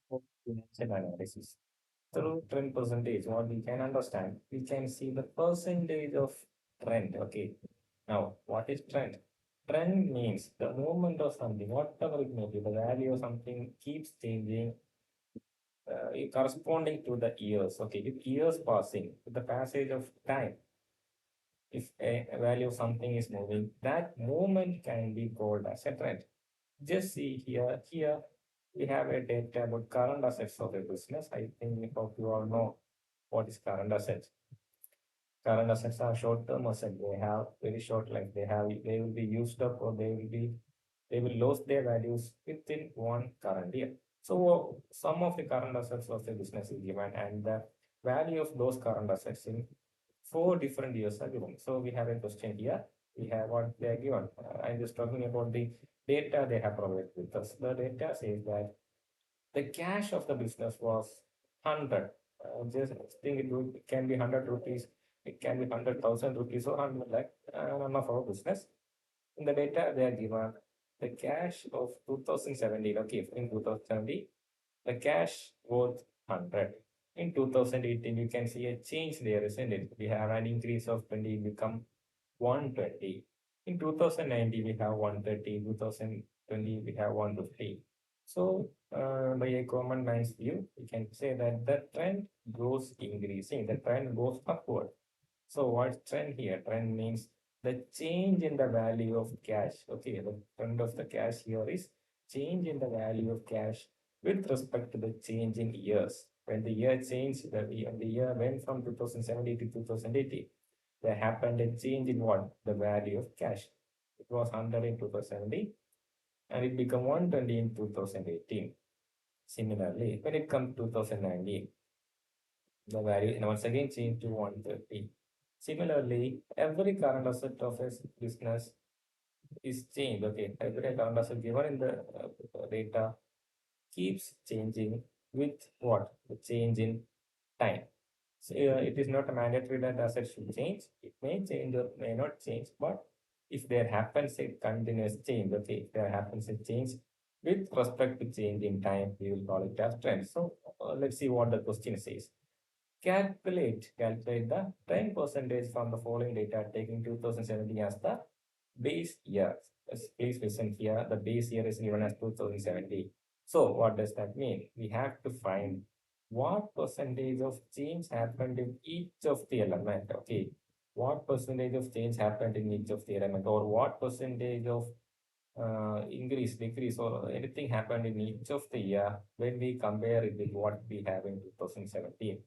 financial analysis. Through trend percentage, what we can understand, we can see the percentage of trend. Okay. Now, what is trend? Trend means the movement of something, whatever it may be, the value of something keeps changing corresponding to the years. Okay, with years passing, with the passage of time, if a value of something is moving, that movement can be called as a trend. Just see here we have a data about current assets of a business. I think we hope you all know what is current assets. Current assets are short-term assets. They have very short life. They will be used up or they will lose their values within one current year. So some of the current assets of the business is given and the value of those current assets in 4 different years are given. So we have a question here. We have what they are given. I'm just talking about the data they have provided with us. The data says that the cash of the business was 100. Just think it can be 100 rupees, it can be 100,000 rupees or 100 lakh, none of our business. In the data, they are given the cash of 2017. Okay, in 2017, the cash worth 100. In 2018, you can see a change there, isn't it? We have an increase of 20, become 120. In 2019, we have 130. In 2020, we have 150. So, by a common man's view, we can say that the trend goes increasing, the trend goes upward. So, what's trend here? Trend means the change in the value of cash. Okay, the trend of the cash here is change in the value of cash with respect to the change in years. When the year changed, the year went from 2070 to 2080, there happened a change in what? The value of cash. It was 100 in 2070 and it became 120 in 2018. Similarly, when it comes to 2019, the value once again changed to 130. Similarly, every current asset of a business is changed. Okay, every current asset given in the data keeps changing with what? The change in time. So, it is not a mandatory that assets should change. It may change or may not change, but if there happens a continuous change, okay, if there happens a change with respect to change in time, we will call it as trend. So let's see what the question says. Calculate the trend percentage from the following data, taking 2017 as the base year. Please listen here. The base year is given as 2017. So what does that mean? We have to find what percentage of change happened in each of the element. Okay, what percentage of change happened in each of the element, or what percentage of increase, decrease, or anything happened in each of the year when we compare it with what we have in 2017.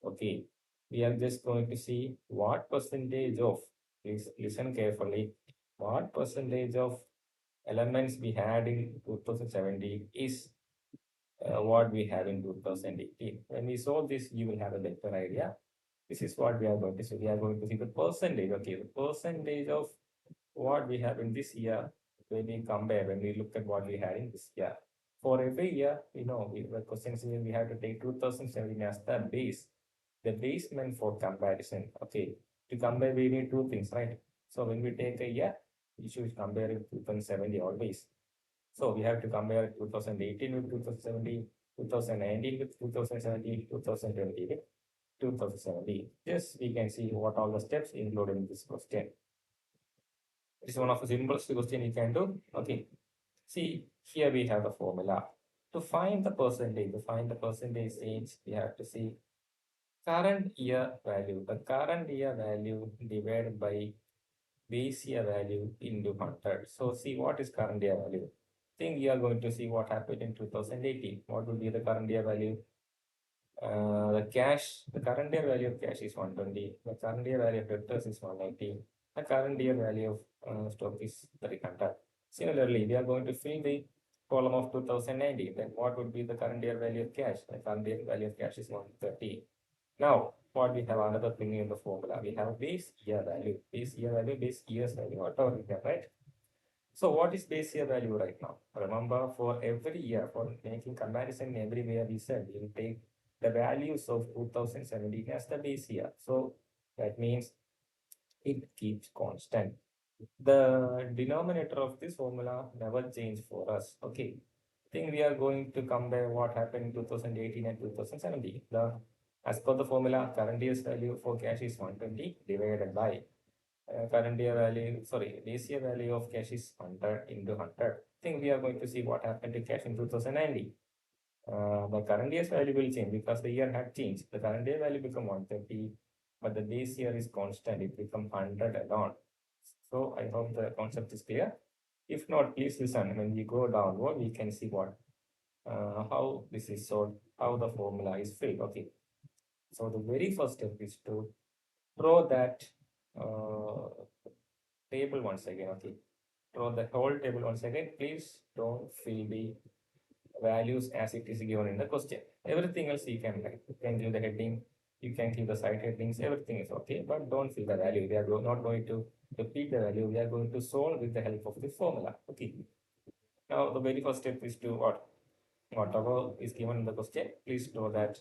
Okay, we are just going to see what percentage of, please listen carefully, what percentage of elements we had in 2017 is what we have in 2018. When we solve this, you will have a better idea. This is what we are going to see. We are going to see the percentage, okay, the percentage of what we have in this year when we compare, when we look at what we had in this year. For every year, the question is we have to take 2017 as the base, the basement for comparison. Okay, to compare, we need two things, right? So when we take a year, we should compare it 2070 always. So we have to compare 2018 with 2017, 2019 with 2017, 2020 with 2017. Yes, we can see what all the steps included in this question. It is one of the simplest question you can do. Okay. See, here we have the formula. To find the percentage change, we have to see current year value. The current year value divided by base year value into 100. So see what is current year value. Think you are going to see what happened in 2018. What would be the current year value? The current year value of cash is 120. The current year value of debtors is 180. The current year value of stock is 300. Similarly, we are going to fill the column of 2019. Then what would be the current year value of cash? The current year value of cash is 130. Now, what we have another thing in the formula. We have base year value, base year's value, whatever we have, right? So what is base year value right now? Remember, for every year, for making comparison everywhere, we said we will take the values of 2017 as the base year. So that means it keeps constant. The denominator of this formula never change for us. Okay. think we are going to compare what happened in 2018 and 2017. As per the formula, current year's value for cash is 120 divided by current year value, sorry, base year value of cash is 100 into 100. I think we are going to see what happened to cash in 2019. The current year's value will change because the year had changed. The current year value become 130, but the base year is constant. It become 100 alone. So I hope the concept is clear. If not, please listen. When we go downward, we can see what how this is solved, how the formula is filled. Okay. So the very first step is to draw that uh, table once again. Okay. Draw the whole table once again. Please don't fill the values as it is given in the question. Everything else you can write. You can give the heading, you can give the side headings, everything is okay, but don't fill the value. We are not going to repeat the value. We are going to solve with the help of the formula. Okay. Now the very first step is to whatever is given in the question, please draw that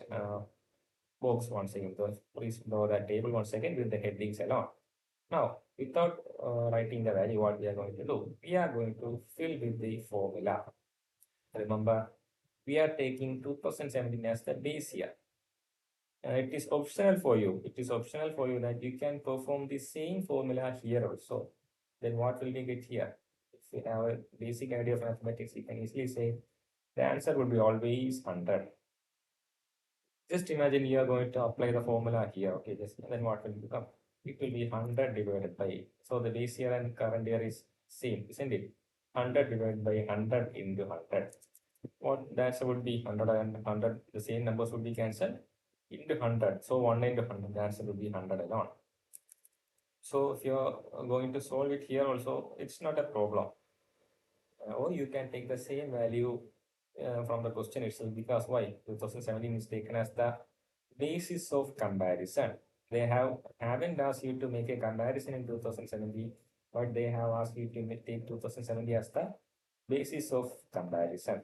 box once again. Please draw that table once again with the headings alone. Now, without writing the value, what we are going to do? We are going to fill with the formula. Remember, we are taking 2017 as the base year. It is optional for you. It is optional for you that you can perform the same formula here also. Then what will we get here? If we have a basic idea of mathematics, you can easily say the answer would be always 100. Just imagine you are going to apply the formula here. Okay, just then what will become? It will be 100 divided by. So the base year and current year is same, isn't it? 100 divided by 100 into 100. What the answer would be 100 and 100. The same numbers would be cancelled into 100. So 1 into 100, the answer would be 100 alone. So if you're going to solve it here also, it's not a problem. Or you can take the same value from the question itself, because why? 2017 is taken as the basis of comparison. They haven't asked you to make a comparison in 2017, but they have asked you to take 2017 as the basis of comparison.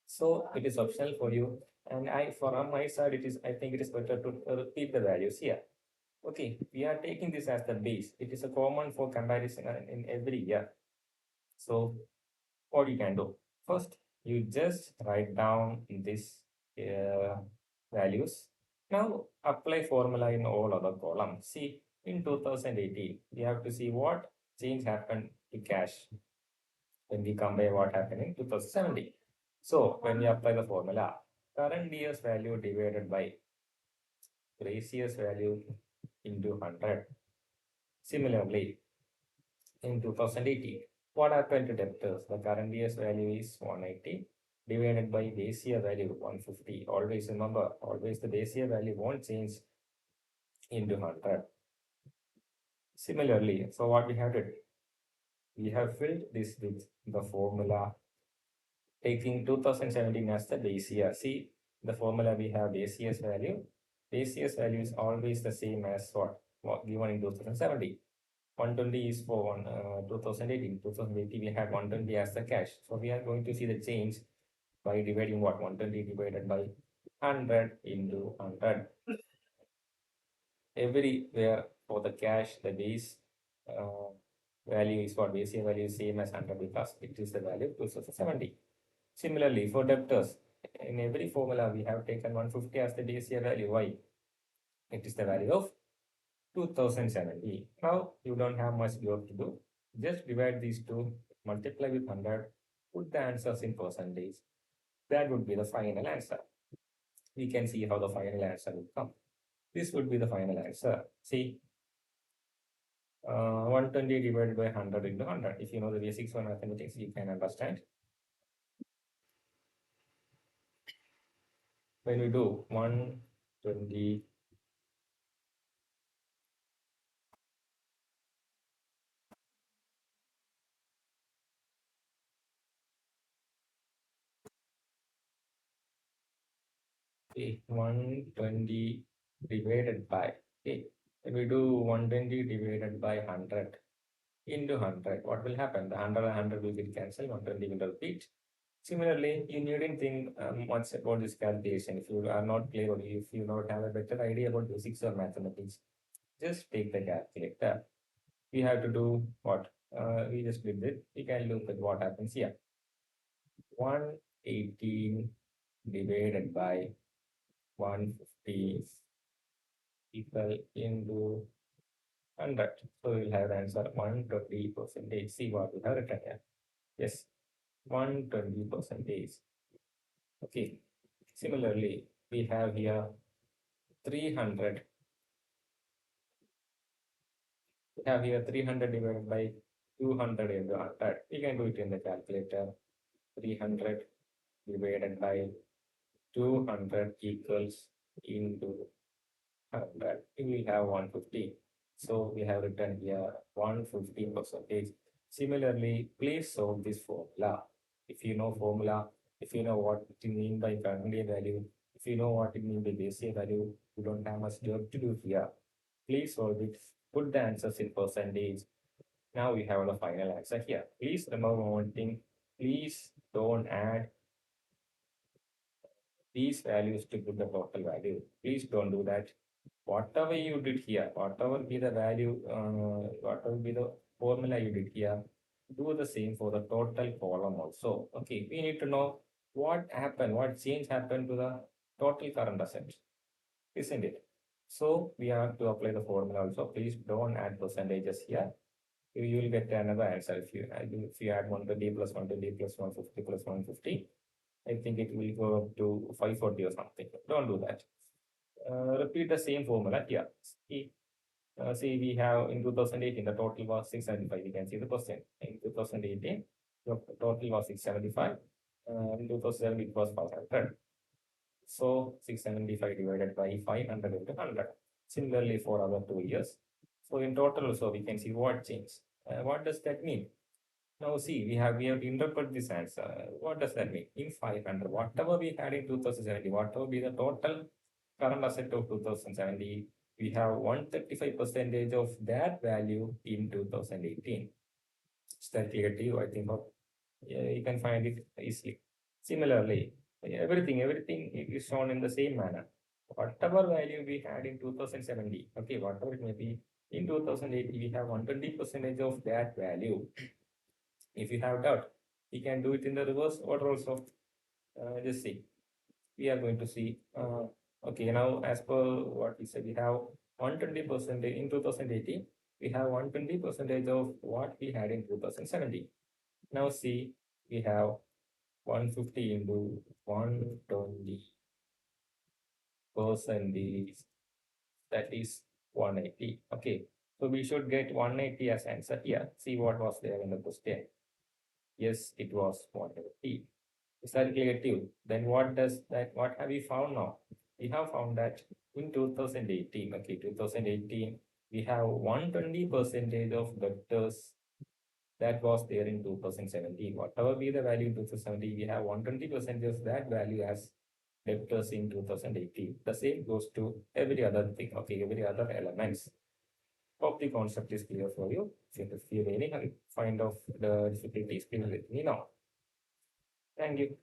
So it is optional for you. And from my side, I think it is better to repeat the values here. Okay, we are taking this as the base. It is a common for comparison in every year. So what you can do? First, you just write down this values. Now apply formula in all other columns. See, in 2018, we have to see what change happened to cash when we compare what happened in 2017. So when we apply the formula, current year's value divided by previous value into 100. Similarly, in 2018, what happened to debtors? The current year's value is 180 divided by base year value 150. Always remember, always the base year value won't change into 100. Similarly, so what we have to do? We have filled this with the formula taking 2017 as the base year. See, the formula we have base year's value. Base year's value is always the same as what given in 2017. 120 is for 2018. 2018 we had 120 as the cash. So we are going to see the change by dividing what 120 divided by 100 into 100. Everywhere for the cash, the base value is what base year value is same as 100 because it is the value of 2070. Similarly, for debtors, in every formula we have taken 150 as the base year value. Why? It is the value of 2070. Now you don't have much work to do. Just divide these two, multiply with 100, put the answers in percentage. That would be the final answer. We can see how the final answer will come. This would be the final answer. See, 120 divided by 100 into 100. If you know the basics of mathematics, you can understand. When we do 120 120 divided by, okay, if we do 120 divided by 100 into 100, what will happen? The 100 and 100 will get cancelled, 120 will repeat. Similarly, you needn't think much about this calculation. If you are not clear or if you not have a better idea about basics of mathematics, just take the calculator. We have to do what? We just did it. We can look at what happens here. 1 18 divided by 150 equal into 100. So we'll have the answer 120 percentage. See what we have written here. Yes, 120 percentage. Okay. Similarly, we have here 300. We have here 300 divided by 200 into 100. We can do it in the calculator. 300 divided by 200 equals into 100. We will have 150. So we have written here 150 percentage. Similarly, please solve this formula. If you know formula, if you know what it mean by current value, if you know what it means by base year value, you don't have much job to do here. Please solve it. Put the answers in percentage. Now we have the final answer here. Please remember one thing. Please don't add these values to put the total value. Please don't do that. Whatever you did here, whatever be the value, whatever be the formula you did here, do the same for the total column also. Okay, we need to know what happened, what change happened to the total current assets, isn't it? So we have to apply the formula also. Please don't add percentages here. You will get another answer if you add 120 plus 120 plus 150 plus 150. I think it will go up to 540 or something. Don't do that. Repeat the same formula here. See, we have in 2018, the total was 675. We can see the percent. In 2018, the total was 675. In 2007, it was 500. So 675 divided by 500 into 100. Similarly, for other 2 years. So in total, also we can see what change. What does that mean? Now see, we have to interpret this answer. What does that mean? In 500, whatever we had in 2070, whatever be the total current asset of 2070, we have 135 percentage of that value in 2018. Is that clear to you? I think you can find it easily. Similarly, everything is shown in the same manner. Whatever value we had in 2070, okay, whatever it may be, in 2080, we have 120 percentage of that value. If you have doubt, you can do it in the reverse order also. Just see. We are going to see. Okay, now as per what we said, we have 120 percentage in 2018. We have 120 percentage of what we had in 2017. Now see, we have 150 into 120 percentage. That is 180. Okay, so we should get 180 as answer here. See what was there in the question. Yes, it was 180. Is that clear to you? Then what have we found now? We have found that in 2018, okay, 2018, we have 120 percentage of debtors that was there in 2017. Whatever be the value in 2017, we have 120 percent of that value as debtors in 2018. The same goes to every other thing, okay, every other elements. Hope the concept is clear for you. If you really find of the difficulties, please let me know. Thank you.